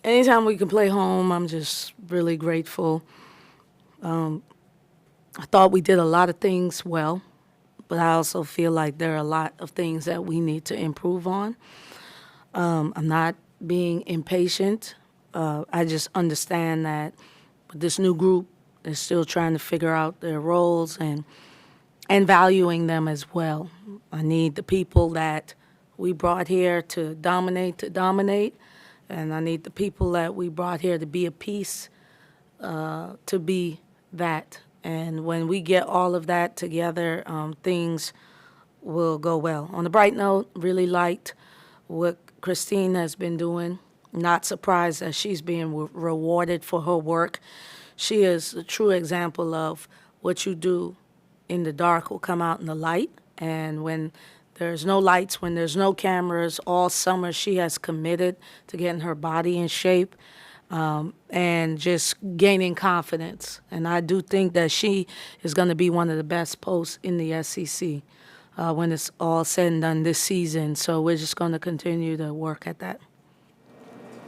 anytime we can play home, I'm just really grateful. I thought we did a lot of things well, but I also feel like there are a lot of things that we need to improve on. I'm not being impatient. I just understand that this new group is still trying to figure out their roles and valuing them as well. I need the people that we brought here to dominate, and I need the people that we brought here to be a piece to be that. And when we get all of that together, things will go well. On the bright note, really liked what Christine has been doing. Not surprised that she's being rewarded for her work. She is a true example of what you do in the dark will come out in the light. And when there's no lights, when there's no cameras, all summer she has committed to getting her body in shape and just gaining confidence. And I do think that she is going to be one of the best posts in the SEC when it's all said and done this season. So we're just going to continue to work at that.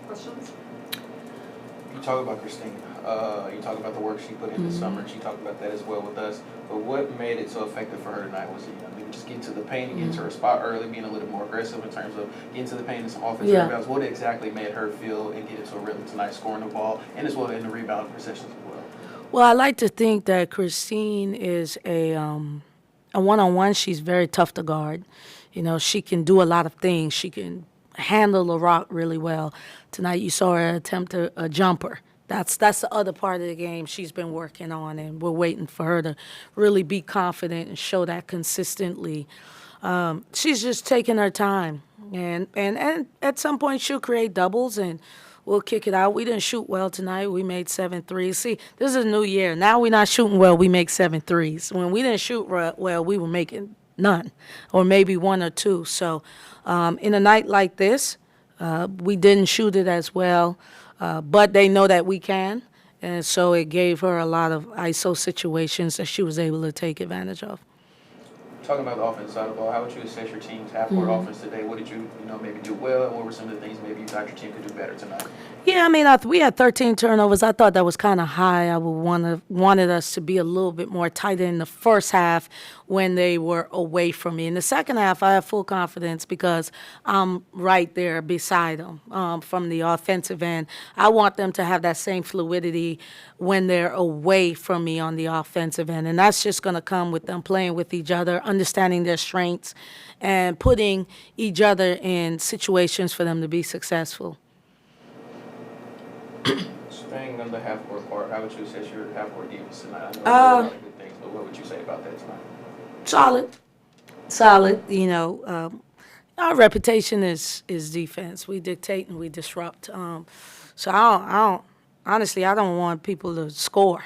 Questions? You talk about Christine. You talk about the work she put in this summer. She talked about that as well with us. But what made it so effective for her tonight? Was it, maybe just getting to the paint and getting to her spot early, being a little more aggressive in terms of getting to the paint and some offensive rebounds? What exactly made her feel and get into a rhythm tonight, scoring the ball and as well in the rebound possessions as well? Well, I like to think that Christine is a one-on-one. She's very tough to guard. She can do a lot of things. She can handle the rock really well. Tonight you saw her attempt a jumper. That's the other part of the game she's been working on, and we're waiting for her to really be confident and show that consistently. She's just taking her time, and at some point she'll create doubles, and we'll kick it out. We didn't shoot well tonight. We made 7 threes. See, this is a new year. Now we're not shooting well. We make 7 threes. When we didn't shoot well, we were making none, or maybe 1 or 2. So in a night like this, we didn't shoot it as well. But they know that we can, and so it gave her a lot of ISO situations that she was able to take advantage of. Talking about the offensive side of the ball, how would you assess your team's half-court offense today? What did you, maybe do well, and what were some of the things maybe you thought your team could do better tonight? Yeah, I mean, we had 13 turnovers. I thought that was kind of high. I wanted us to be a little bit more tighter in the first half when they were away from me. In the second half, I have full confidence because I'm right there beside them from the offensive end. I want them to have that same fluidity when they're away from me on the offensive end, and that's just going to come with them playing with each other, understanding their strengths, and putting each other in situations for them to be successful. Staying on the half-court part, how would you assess your half-court defense tonight? I know there were a lot of good things, but what would you say about that tonight? Solid. Our reputation is defense. We dictate and we disrupt. So honestly, I don't want people to score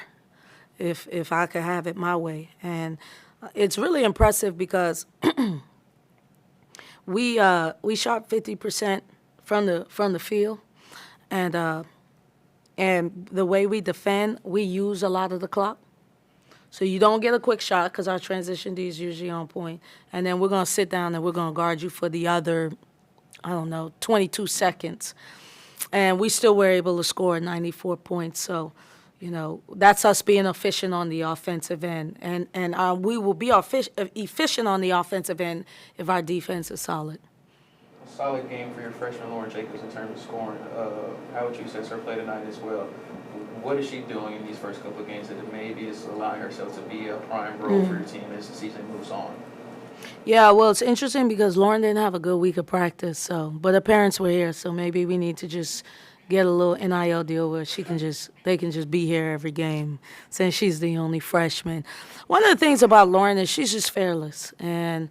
if I could have it my way. And it's really impressive because we shot 50% from the field, and the way we defend, we use a lot of the clock. So you don't get a quick shot because our transition D is usually on point. And then we're going to sit down and we're going to guard you for the other, 22 seconds. And we still were able to score 94 points. So, that's us being efficient on the offensive end. And we will be efficient on the offensive end if our defense is solid. Solid game for your freshman Lauren Jacobs in terms of scoring. How would you assess her play tonight as well? What is she doing in these first couple of games that maybe is allowing herself to be a prime role for your team as the season moves on? Yeah, well, it's interesting because Lauren didn't have a good week of practice, but her parents were here, so maybe we need to just get a little NIL deal where they can just be here every game since she's the only freshman. One of the things about Lauren is she's just fearless, and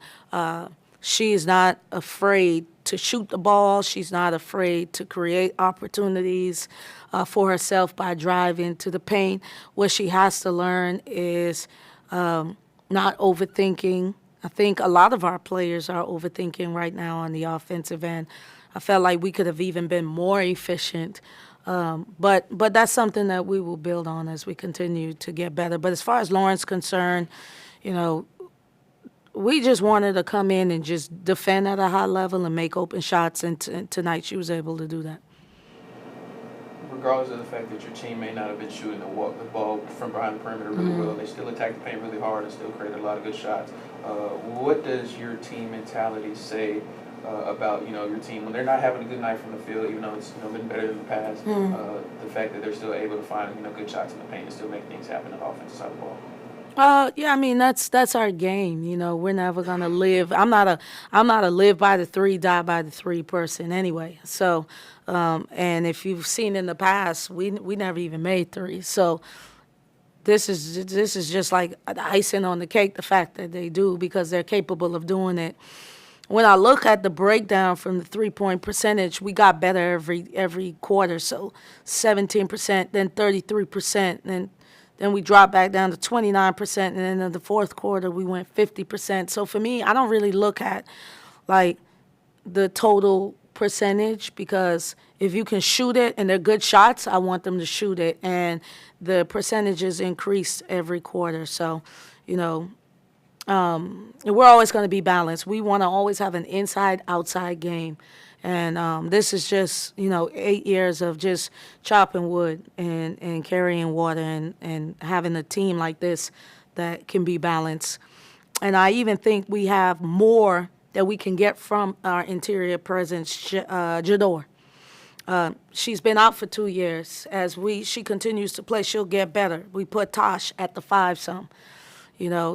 she's not afraid to shoot the ball. She's not afraid to create opportunities for herself by driving to the paint. What she has to learn is not overthinking. I think a lot of our players are overthinking right now on the offensive end. I felt like we could have even been more efficient. But that's something that we will build on as we continue to get better. But as far as Lauren's concerned, we just wanted to come in and just defend at a high level and make open shots, and tonight she was able to do that. regardless of the fact that your team may not have been shooting the ball from behind the perimeter really well, they still attacked the paint really hard and still created a lot of good shots. What does your team mentality say about your team when they're not having a good night from the field, even though it's been better than the past? The fact that they're still able to find good shots in the paint and still make things happen on the offensive side of the ball. Yeah, I mean that's our game. We're never gonna live. I'm not a live by the three, die by the three person anyway. So, and if you've seen in the past, we never even made three. So this is just like the icing on the cake. The fact that they do because they're capable of doing it. When I look at the breakdown from the 3-point percentage, we got better every quarter. So 17%, then 33%, then we dropped back down to 29%, and then in the fourth quarter we went 50%. So for me, I don't really look at like the total percentage because if you can shoot it and they're good shots, I want them to shoot it, and the percentages increase every quarter. So, we're always going to be balanced. We want to always have an inside-outside game. And this is just, 8 years of just chopping wood and carrying water and having a team like this that can be balanced. And I even think we have more that we can get from our interior presence, Jador. She's been out for 2 years. As she continues to play, she'll get better. We put Tosh at the 5-some.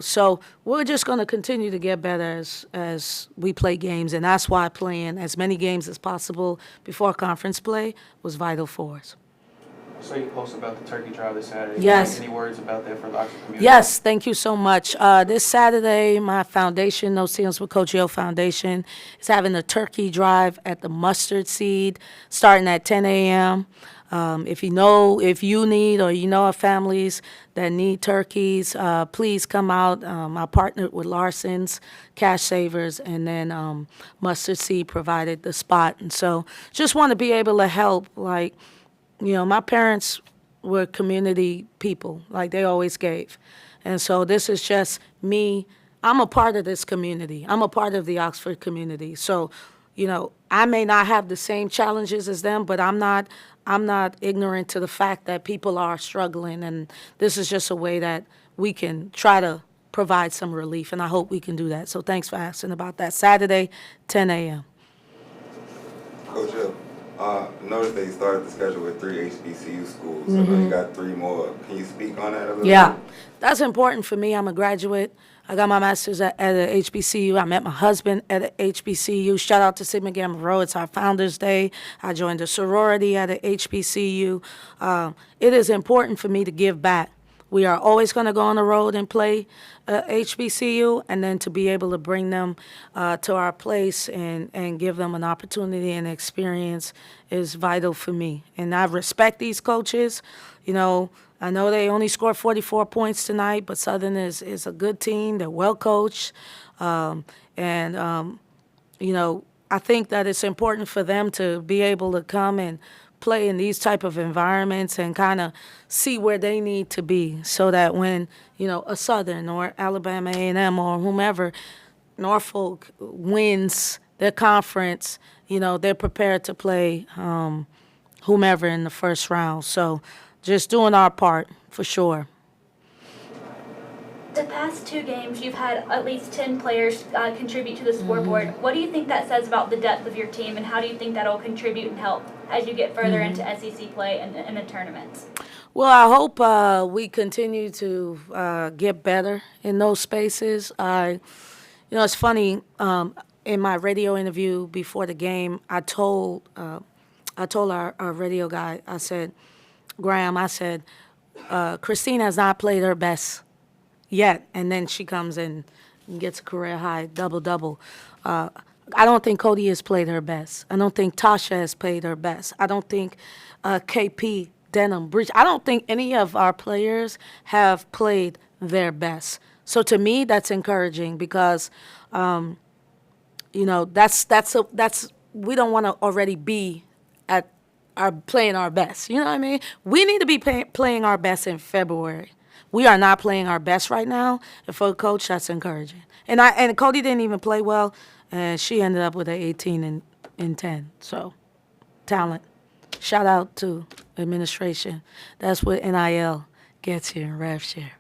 So we're just going to continue to get better as we play games, and that's why playing as many games as possible before conference play was vital for us. So you posted about the turkey drive this Saturday. Yes. Any words about that for the Oxford community? Yes, thank you so much. This Saturday, my foundation, No Ceilings with Coach Yo Foundation, is having a turkey drive at the Mustard Seed starting at 10 a.m. If you need or of families that need turkeys, please come out. I partnered with Larson's Cash Savers, and then Mustard Seed provided the spot. And so just want to be able to help. Like, my parents were community people. Like, they always gave. And so this is just me. I'm a part of this community. I'm a part of the Oxford community. So, I may not have the same challenges as them, but I'm not ignorant to the fact that people are struggling, and this is just a way that we can try to provide some relief, and I hope we can do that. So thanks for asking about that. Saturday, 10 a.m. Coach Hill, noticed that you started the schedule with 3 HBCU schools, so now you got 3 more. Can you speak on that a little Yeah, bit? that's important for me. I'm a graduate. I got my master's at a HBCU. I met my husband at a HBCU. Shout out to Sigma Gamma Rho. It's our Founders Day. I joined a sorority at a HBCU. It is important for me to give back. We are always going to go on the road and play HBCU, and then to be able to bring them to our place and give them an opportunity and experience is vital for me. And I respect these coaches. I know they only scored 44 points tonight, but Southern is a good team. They're well coached. I think that it's important for them to be able to come and play in these type of environments and kind of see where they need to be so that when, a Southern or Alabama A&M or whomever, Norfolk wins their conference, they're prepared to play whomever in the first round. So just doing our part, for sure. The past 2 games, you've had at least 10 players contribute to the scoreboard. What do you think that says about the depth of your team, and how do you think that'll contribute and help as you get further into SEC play and the tournaments? Well, I hope we continue to get better in those spaces. It's funny, in my radio interview before the game, I told our radio guy, I said, Graham, Christine has not played her best yet, and then she comes in and gets a career high double-double. I don't think Cody has played her best. I don't think Tasha has played her best. I don't think KP, Denham, Breach, I don't think any of our players have played their best. So to me, that's encouraging because, that's we don't want to already be at playing our best. You know what I mean? We need to be playing our best in February. We are not playing our best right now, and for a coach, that's encouraging. And Cody didn't even play well, and she ended up with an 18 and 10. So, talent. Shout out to administration. That's what NIL gets here in rev share.